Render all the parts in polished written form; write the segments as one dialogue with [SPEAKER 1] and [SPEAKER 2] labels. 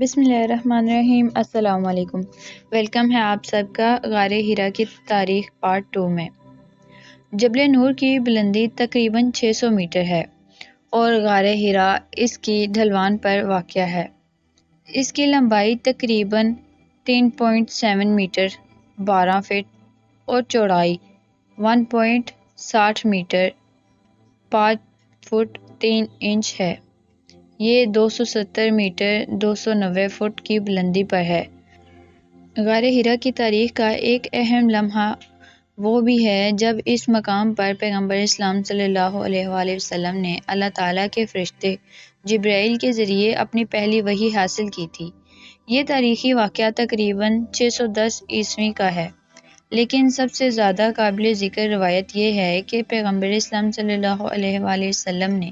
[SPEAKER 1] بسم اللہ الرحمن الرحیم۔ السلام علیکم۔ ویلکم ہے آپ سب کا غار ہرا کی تاریخ پارٹ 2 میں۔ جبل نور کی بلندی تقریباً 600 میٹر ہے اور غار ہرا اس کی ڈھلوان پر واقع ہے۔ اس کی لمبائی تقریباً 3.7 میٹر 12 فٹ اور چوڑائی 1.60 میٹر 5 فٹ 3 انچ ہے۔ یہ 270 میٹر 290 فٹ کی بلندی پر ہے۔ غار ہرا کی تاریخ کا ایک اہم لمحہ وہ بھی ہے جب اس مقام پر پیغمبر اسلام صلی اللہ علیہ وآلہ وسلم نے اللہ تعالیٰ کے فرشتے جبرائیل کے ذریعے اپنی پہلی وحی حاصل کی تھی۔ یہ تاریخی واقعہ تقریباً 610 عیسوی کا ہے، لیکن سب سے زیادہ قابل ذکر روایت یہ ہے کہ پیغمبر اسلام صلی اللہ علیہ وآلہ وسلم نے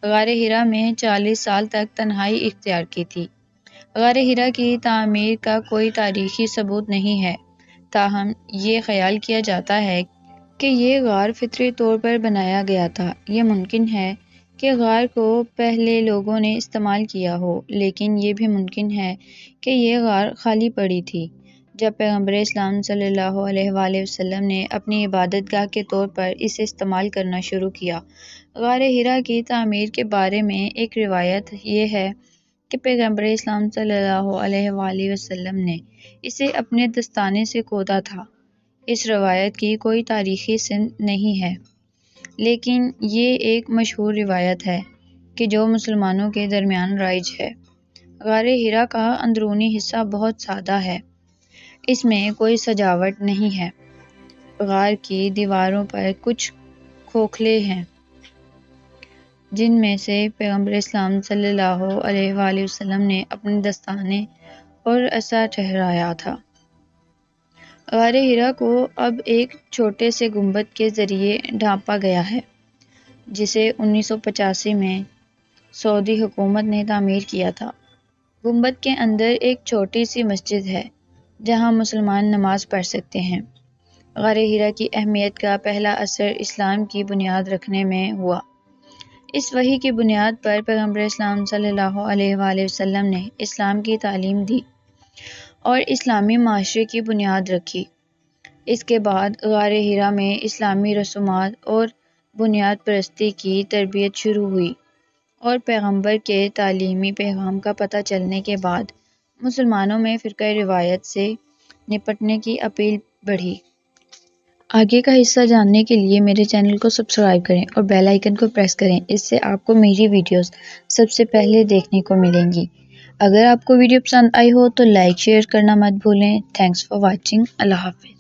[SPEAKER 1] غار ہرا میں 40 سال تک تنہائی اختیار کی تھی۔ غار ہرا کی تعمیر کا کوئی تاریخی ثبوت نہیں ہے، تاہم یہ خیال کیا جاتا ہے کہ یہ غار فطری طور پر بنایا گیا تھا۔ یہ ممکن ہے کہ غار کو پہلے لوگوں نے استعمال کیا ہو، لیکن یہ بھی ممکن ہے کہ یہ غار خالی پڑی تھی جب پیغمبر اسلام صلی اللہ علیہ وآلہ وسلم نے اپنی عبادت گاہ کے طور پر اسے استعمال کرنا شروع کیا۔ غار ہرا کی تعمیر کے بارے میں ایک روایت یہ ہے کہ پیغمبر اسلام صلی اللہ علیہ وآلہ وسلم نے اسے اپنے دستانے سے کھودا تھا۔ اس روایت کی کوئی تاریخی سند نہیں ہے، لیکن یہ ایک مشہور روایت ہے کہ جو مسلمانوں کے درمیان رائج ہے۔ غار ہرا کا اندرونی حصہ بہت سادہ ہے، اس میں کوئی سجاوٹ نہیں ہے۔ غار کی دیواروں پر کچھ کھوکھلے ہیں جن میں سے پیغمبر اسلام صلی اللہ علیہ وآلہ وسلم نے اپنے دستانے اور عصا ٹھہرایا تھا۔ غار ہرا کو اب ایک چھوٹے سے گنبد کے ذریعے ڈھانپا گیا ہے، جسے 1985 میں سعودی حکومت نے تعمیر کیا تھا۔ گنبد کے اندر ایک چھوٹی سی مسجد ہے جہاں مسلمان نماز پڑھ سکتے ہیں۔ غار ہرا کی اہمیت کا پہلا اثر اسلام کی بنیاد رکھنے میں ہوا۔ اس وحی کی بنیاد پر پیغمبر اسلام صلی اللہ علیہ وآلہ وسلم نے اسلام کی تعلیم دی اور اسلامی معاشرے کی بنیاد رکھی۔ اس کے بعد غار ہرا میں اسلامی رسومات اور بنیاد پرستی کی تربیت شروع ہوئی اور پیغمبر کے تعلیمی پیغام کا پتہ چلنے کے بعد مسلمانوں میں فرقہ روایت سے نپٹنے کی اپیل بڑھی۔ آگے کا حصہ جاننے کے لیے میرے چینل کو سبسکرائب کریں اور بیل آئیکن کو پریس کریں، اس سے آپ کو میری ویڈیوز سب سے پہلے دیکھنے کو ملیں گی۔ اگر آپ کو ویڈیو پسند آئی ہو تو لائک شیئر کرنا مت بھولیں۔ Thanks for watching. اللہ حافظ۔